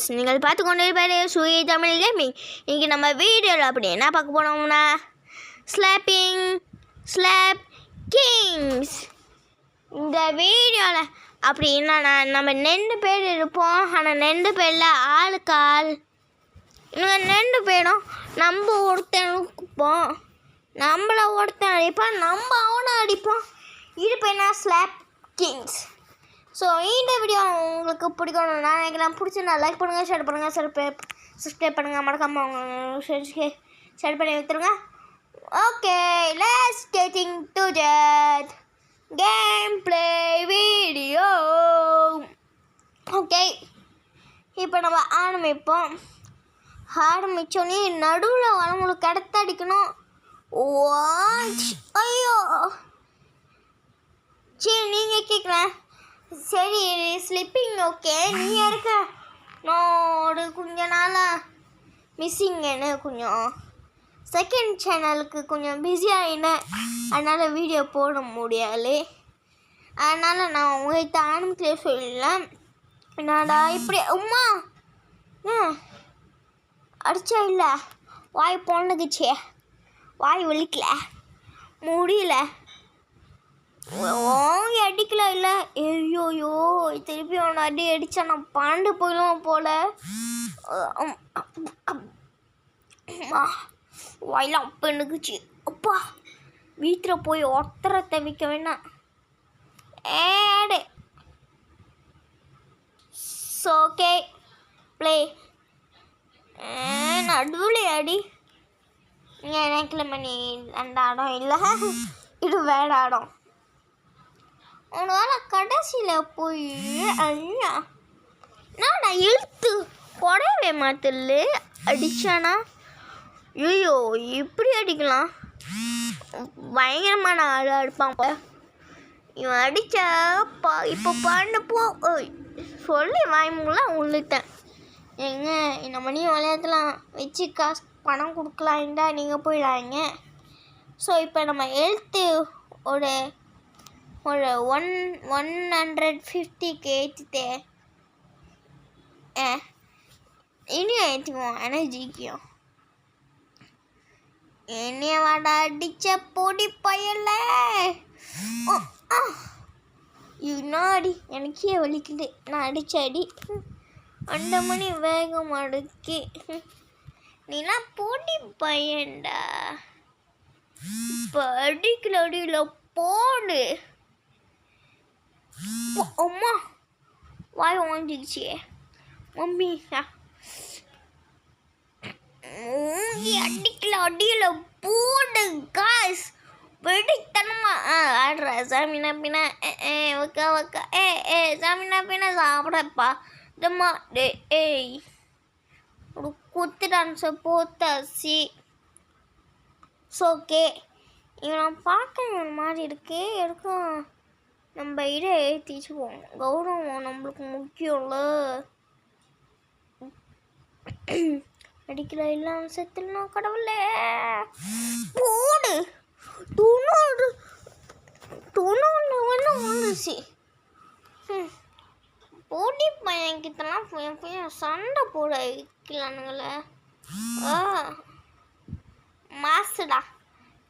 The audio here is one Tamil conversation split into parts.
கைஸ், நீங்கள் பார்த்து கொண்டு இருப்பது சுய தமிழ் கேமிங். இன்றைக்கி நம்ம வீடியோவில் அப்படி என்ன பார்க்க போனோம்னா ஸ்லாப் கிங்ஸ். இந்த வீடியோவில் அப்படி என்னன்னா நம்ம 2 பேர் இருப்போம். ஆனால் 2 பேரில் ஆளுக்கு ஆள் இன்னும் 2 பேரும் நம்ம ஒருத்தனுக்குப்போம். நம்மளை ஒருத்தன் அடிப்பான், நம்ம அவனை அடிப்போம். இது பேர் என்ன ஸ்லாப் கிங்ஸ். ஸோ இந்த வீடியோ உங்களுக்கு பிடிக்கணும்னா நினைக்கிறேன். பிடிச்சிருந்தா லைக் பண்ணுங்கள், ஷேர் பண்ணுங்கள், சப்ஸ்கிரைப் பண்ணுங்கள், மறக்காமல் ஷேர் பண்ணி வைத்துருங்க. Okay, let's getting to that game play video. Okay, இப்போ நம்ம ஆரம்பித்தோன்னே நடுவில் வரவங்களுக்கு கடத்த அடிக்கணும். ஐயோ, சரி நீங்கள் கேட்குறேன். சரி, ஸ்லிப்பிங் ஓகே. நீ இருக்க நான் கொஞ்ச நாளாக மிஸ்ஸிங்கன்னு கொஞ்சம் செகண்ட் சேனலுக்கு கொஞ்சம் பிஸியாகினேன். அதனால் வீடியோ போட முடியாது. அதனால் நான் உங்கள்கிட்ட ஆரம்பத்திலே சொல்லலாம். என்னடா இப்படி உம்மா அடிச்சா இல்லை, வாய் போனதுச்சே, வாய் வலிக்கல, முடியல, அடிக்கல இல்லை. ஐயோயோ, திருப்பி அவனை அடித்தா நான் பாண்டு போயிடுவோம் போல. வாயெல்லாம் அப்போ எனக்குச்சு. அப்பா, வீட்டில் போய் ஒத்தரை தவிக்க வேணாம். ஏடே ஓகே ப்ளே நடுவில் அடி. எனக்கு மணி அந்த இடம் இல்லை, இது வேற இடம். உன்னால கடைசியில் போய் ஐயா நான் இழுத்து குறையவே மாத்தல அடித்தானா. ஐயோ, இப்படி அடிக்கலாம், பயங்கரமான ஆளாக அடிப்பாங்க. இவன் அடித்தாப்பா இப்போ பண்ணப்போ சொல்லி வாய்மூலாம் உள்ளிட்டேன். எங்க இந்த மணி விளையாட்டுலாம் வச்சு காசு பணம் கொடுக்கலான்டா நீங்கள் போயிடாங்க. ஸோ இப்போ நம்ம எழுத்து ஒரு 150K ஏற்றிட்டே இனியும் ஏற்றிக்குவோம். எனர்ஜிக்கும் என்னைய வாட அடிச்ச பொடி பயல. இன்னாடி எனக்கே வலிக்குது, நான் அடிச்ச அடி. அந்த மணி வேகம் அடுக்கி நீலாம் பொடி பையன்டா. இப்போ அடிக்கல அடியில் போடு. அம்மா வாய் வாங்கிடுச்சு மம்மி. அடிக்கல அடியில் போடு காஸ். வெடித்தனமா ஆடுற சாமினா பின்னா வைக்கா வைக்கா சாமினா பின்னா சாப்பிடப்பா இதம்மா டே ஏய் ஒரு குத்து டான்ஸை போத்தாசி. ஓகே, இவனை பார்க்க ஒரு மாதிரி இருக்கு. இருக்கும் நம்ம இதை ஏற்றிச்சுவோம். கௌரவம் நம்மளுக்கு முக்கியம்ல. அடிக்கல இல்லாம செத்துலனா கடவுளே. போடு தொண்ணூறு வந்துச்சு. போட்டி பையன்கிட்டலாம் போய் சண்டை போட வைக்கலானுங்களே. மாசுடா,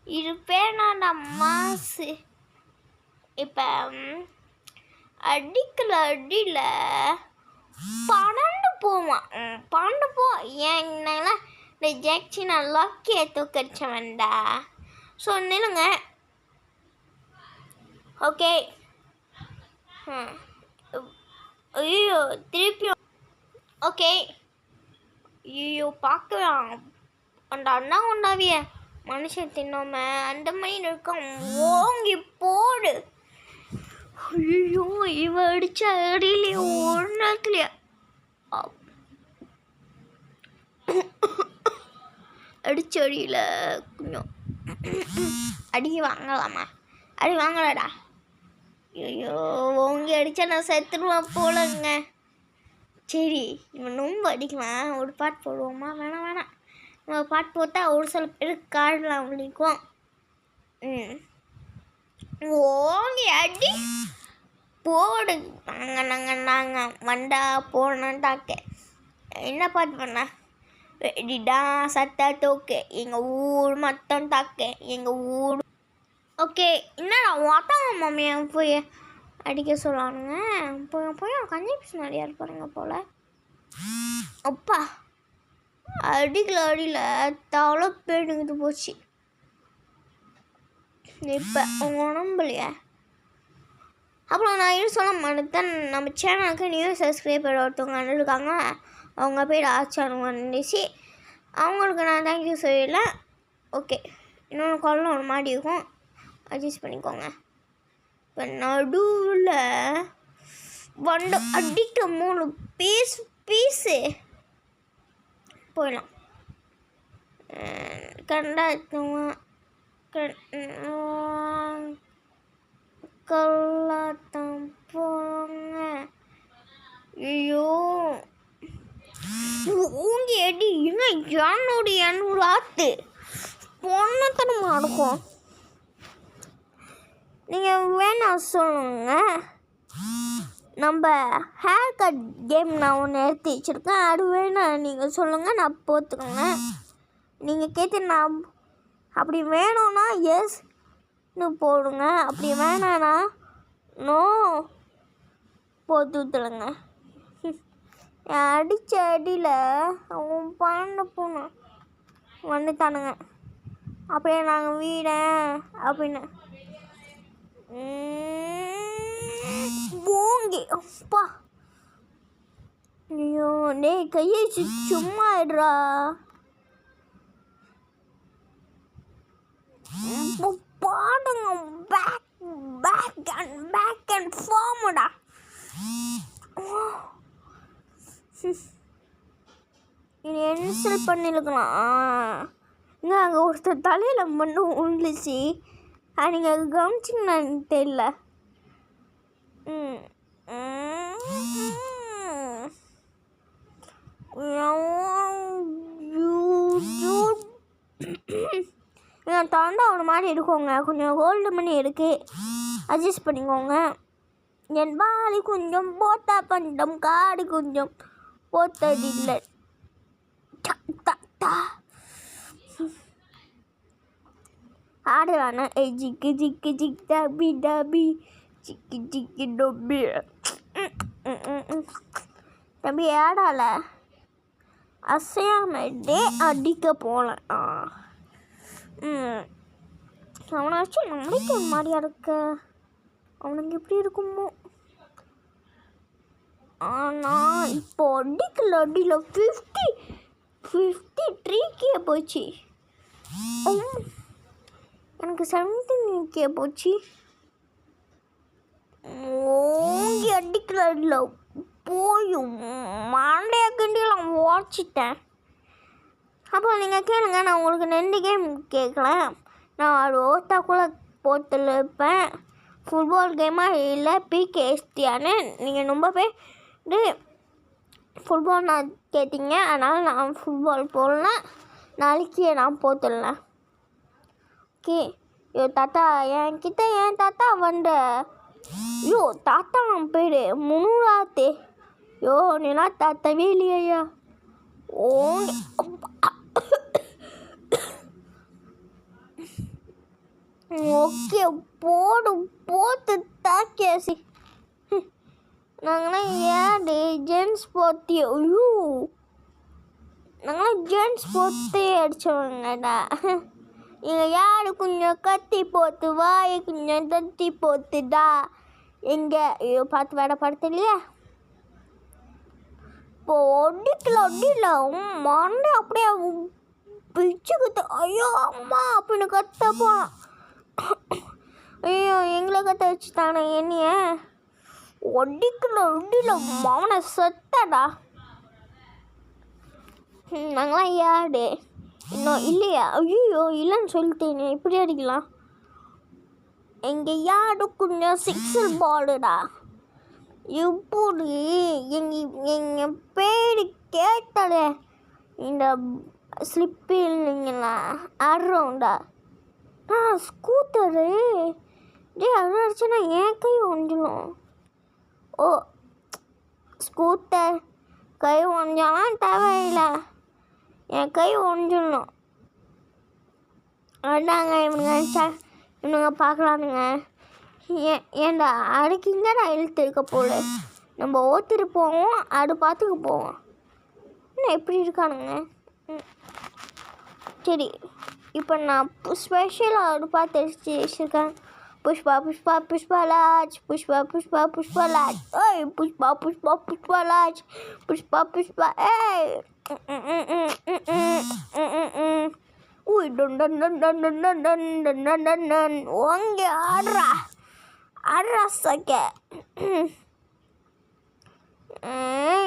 இது பேனாடா மாசு. இப்போ அடிக்கல அடியில் 12 போவான். 12 போ ஏன்னாலாம் இந்த ஜாக்சி நான் லாக்கியை தூக்கடிச்ச வேண்டா சொன்னிலுங்க. ஓகே, ஐயோ திருப்பியும். ஓகே, ஐயோ பார்க்கலாம் அந்த அண்ணா உண்டாவிய மனுஷன் தின்னோம அந்த மாதிரி இருக்கான். ஓங்கி போடு. ஐயோ, இவ அடிச்ச அடியிலே ஒரு நேரத்துலையே அடிச்ச அடியில் கொஞ்சம் அடி வாங்கலாமா? அடி வாங்கலடா. ஐயோ, ஓங்கி அடித்தா நான் செத்துருவான் போலங்க. சரி, இவன் ரொம்ப அடிக்கலாம். ஒரு பாட்டு போடுவோமா? வேணாம், நம்ம பாட்டு போட்டால் ஒரு சில பேருக்கு காடலாம் விழிக்கும். ஓங்கி அடி போடு. நாங்கள் வண்டா போனாண்டாக்க என்ன பாட்டு பண்ண? வெடிடா சத்த தோக்கு எங்கள் ஊர் மொத்தம் தாக்கு எங்கள் ஊர். ஓகே, என்னடா வாட்டா மம்மியை போய் அடிக்க சொல்லானுங்க. போய் கஞ்சி நிறையா இருப்பாருங்க போல். அப்பா அடியில் தவளை பேடுங்கிட்டு போச்சு. இப்போ உங்கள் உடம்புலையே. அப்புறம் நான் இது சொல்ல மாட்டேன், நம்ம சேனலுக்கு நியூ சப்ஸ்கிரைபர் ஒருத்தவங்க இருக்காங்க. அவங்க பேர் ஆச்சாரம் வந்துச்சு. அவங்களுக்கு நான் தேங்க்யூ சொல்லல. ஓகே, இன்னொன்று காலில் ஒரு மாதிரி இருக்கும், அட்ஜஸ்ட் பண்ணிக்கோங்க. இப்போ நடுவில் வண்டு அடிக்க 3 பீஸு போயிடலாம். கல்லாத்தான் போங்க. ஐயோ ஊங்கி அடி இன்னும் 200 ஆத்து பொண்ணத்தனமாக இருக்கும். நீங்கள் வேணாம் சொல்லுங்க. நம்ம ஹேர் கட் கேம் நான் ஒன்று எடுத்து வச்சுருக்கேன், அது வேணாம் நீங்கள் சொல்லுங்கள், நான் போத்துக்கோங்க. நீங்கள் கேட்டு நான் அப்படி வேணும்னா எஸ்ன்னு போடுங்க, அப்படி வேணான்னா நோ போட்டு விட்டுருங்க. அடித்த அடியில் அவன் பண்ண போனோம் வந்துட்டானுங்க. அப்படியே நாங்கள் வீட அப்படின்னு போங்கி. அப்பா ஐயோ டேய் கையை சும்மா ஆயிடுறா. பாடுங்க பேக் அண்ட் ஃபார்முடா. இது இன்ஸ்டால் பண்ணிருக்கலாம். இங்கே அங்கே ஒருத்தர் தலையில் மட்டும் உழுந்துச்சு, நீங்கள் அது கவனிச்சிங்கன்னு தெரியல. என் தாண்டா ஒரு மாதிரி இருக்குங்க, கொஞ்சம் கோல்டு மணி இருக்குது, அட்ஜஸ்ட் பண்ணிக்கோங்க. என் பாலி கொஞ்சம் போட்டா பண்டம் காடு கொஞ்சம் போத்ததில்லை. ஆடுவானா ஜிக்கு ஜிக்கு ஜிக் டபி டபி ஜிக்கு ஜிக்கு டொபி. தம்பி ஆடால அசையாமட்டே அடிக்க போகலாம். அவனை வச்சு நம்மளுக்கு ஒரு மாதிரியா இருக்க, அவனுக்கு எப்படி இருக்குமோ. ஆனால் இப்போ அடியில் 53K போச்சு. எனக்கு 17K போச்சு. ஓங்கி அடிக்கல போயும் மண்டைய கண்டியில் உடச்சிட்டேன். அப்போ நீங்கள் கேளுங்க, நான் உங்களுக்கு 2 கேம் கேட்கலாம். நான் அது ஓட்டாக்குள்ளே போட்டு இருப்பேன். ஃபுட்பால் கேமாக இல்லை பிகேஎஸ்டியான்னு நீங்கள் ரொம்ப பேர் ஃபுட்பால் நான் கேட்டிங்க, அதனால் நான் ஃபுட்பால் போடலாம். நாளைக்கு நான் போட்டுடலாம். ஓகே. ஐயோ தாத்தா என்கிட்ட ஏன் தாத்தா வந்த? ஐயோ தாத்தா பேர் முன்னூறாத்தே. ஐயோ நீனா தாத்தாவே இல்லையா? ஓகே போட்டு தாக்கியாசி. நாங்களாம் ஏடு ஜென்ஸ் போத்தி. ஐயோ நாங்களாம் ஜென்ஸ் போத்தே அடிச்சவங்கடா. எங்கள் யாரு கொஞ்சம் கத்தி போத்து வாயை கொஞ்சம் தத்தி போத்துடா. எங்கே ஐயோ பார்த்து வேட படுத்தலையா? இப்போ ஒடிக்கல மண்டை அப்படியே பிச்சு கத்து. ஐயோ அம்மா அப்படின்னு கத்தப்பா. ஐயோ எங்களை கத்த வச்சுட்டானே என்னைய. ஒடிக்கல மவனை செத்தடா. நாங்களாம் யாரு இன்னும் இல்லையா? ஐயோ இல்லைன்னு சொல்லிட்டேனே, இப்படி அடிக்கலாம். எங்கள் யாரு கொஞ்சம் 6 பாலுடா. இப்படி எங்கள் பேர் கேட்டாலே இந்த ஸ்லிப்பில் நீங்களா ஆடுறோம்டா. ஸ்கூட்டரு அது அடிச்சுன்னா என் கை ஒன்றிடும். ஓ ஸ்கூட்டர் கை ஒஞ்சாலும் தேவையில்லை, என் கை ஒஞ்சிடணும். அதாங்க இவனுங்க பார்க்கலானுங்க. ஏன்டா அதுக்கு நான் இழுத்து இருக்க போல, நம்ம ஓத்திட்டு போவோம், அது பார்த்துக்கு போவோம். இன்னும் எப்படி இருக்கானுங்க. சரி, இப்போ நான் ஸ்பெஷலாக அது பார்த்து வச்சுருக்கேன். புஷ்பா புஷ்பா புஷ்பாலாஜ், புஷ்பா புஷ்பா புஷ்பாலாஜ், ஏய் புஷ்பா புஷ்பா புஷ்பாலாஜ், புஷ்பா புஷ்பா ஏய் உய் டன் டன் டன் டன் டன் டன் டன் டன் டன் டன் டன் ஓங்கே ஆடுறா சக்க.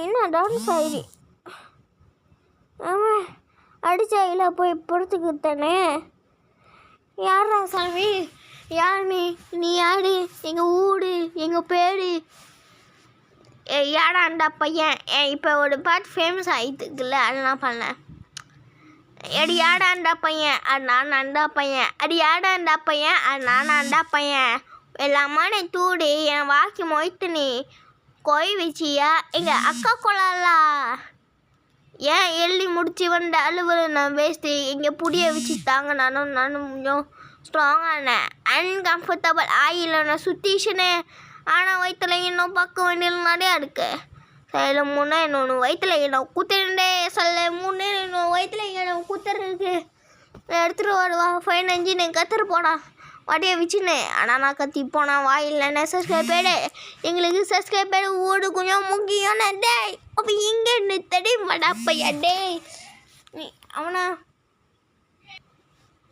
இன்னும் டான்ஸ் ஆயிடு. ஆமாம், அடிச்சாயில போய் பொறுத்துக்கு தானே. யாரா சாமி, யார் நீ யாரு, எங்கள் ஊடு, எங்கள் பேர் யாராண்டா பையன். இப்போ ஒரு பாட்டு ஃபேமஸ் ஆகிட்டுக்குல்ல, அதெல்லாம் பண்ணேன். அடி யாடாண்டா பையன், அது நானாண்டா பையன், அடி யாடாண்டா பையன், அது நானாண்டா பையன். எல்லாமான தூடு என் வாக்கி மொய்த்து நீ கொய் வச்சியா எங்கள் அக்கா கொள்ளலா. ஏன் எழுதி முடிச்சு வந்த அலுவலை நான் வேஸ்ட்டு. எங்கே புடிய வச்சு தாங்க, நானும் கொஞ்சம் ஸ்ட்ராங்கானேன். அன்கம்ஃபர்டபுள் ஆயில நான் சுற்றிச்சுனே. ஆனால் வயிற்றுல இன்னும் பார்க்க வேண்டியது நிறையா இருக்கு. சில முன்னே இன்னொன்று வயிற்றுல என்ன குத்துறே, சில முன்னே இன்னொன்று வயிற்றுல என்ன குத்துறதுக்கு எடுத்துகிட்டு வருவா. ஃபைன் அஞ்சு நான் கத்துரு போடா வட்டியை வச்சுன்னு. ஆனால் நான் கத்தி போனால் வாயில் சப்ஸ்கிரைபேடு, எங்களுக்கு சப்ஸ்கிரைபேடு ஓடு கொஞ்சம் முக்கியம். டே அப்போ இங்கே தடி மாடாப்பையா டே நீ அவனா.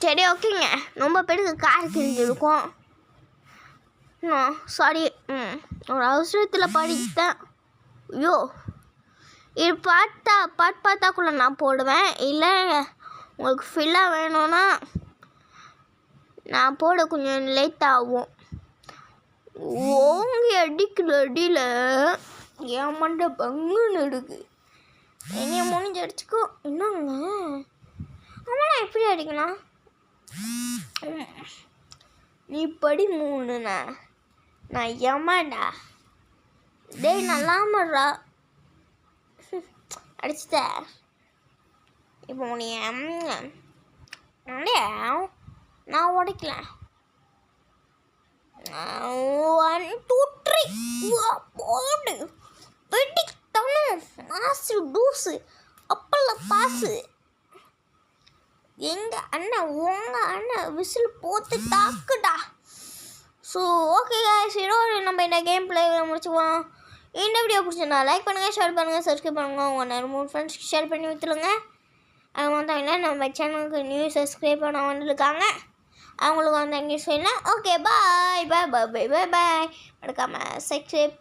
சரி ஓகேங்க, ரொம்ப பேருக்கு கார் கிழிஞ்சிருக்கும். சாரி, ஒரு அவசரத்தில் படித்தேன். ஐயோ, இது பாட்டு பார்த்தாக்குள்ள நான் போடுவேன். இல்லை உங்களுக்கு ஃபில்லாக வேணும்னா நான் போட கொஞ்சம் லேட் ஆகும். ஓங்கி அடிக்கிற அடியில் என் மண்டை பங்குன்னு எடுக்கு. என்னைய முடிஞ்சு அடிச்சுக்கோ. என்னங்க ஆமாம், நான் எப்படி அடிக்கணும்? நீ படி 3ண்ணா, நான் ஏமாண்டா. டேய் நல்லாமடா அடிச்சுட்ட. இப்போ உனிய நான் உடைக்கல. 1 2 3 போடு வெடி தனு மாசு டூஸு அப்பெல்லாம் பாசு. எங்கள் அண்ணன் உங்கள் அண்ணன் விசில் போட்டு தாக்குடா. ஸோ ஓகே गाइस, இதோட நம்ம இந்த கேம் பிளே முடிச்சுக்குவோம். இந்த வீடியோ பிடிச்சிருந்தா லைக் பண்ணுங்கள், ஷேர் பண்ணுங்கள், சப்ஸ்கிரைப் பண்ணுங்கள். உங்கள் நிறைய ஃப்ரெண்ட்ஸ்க்கு ஷேர் பண்ணி விற்றுலுங்க. அது மட்டும் நம்ம சேனலுக்கு நியூ சப்ஸ்கிரைப் பண்ண வந்துருக்காங்க, அவங்களுக்கு வந்து நியூஸ் வேணும். ஓகே பாய் பாய் பாய் பாய் பாய் பாய். மறக்காமல் சப்ஸ்கிரைப்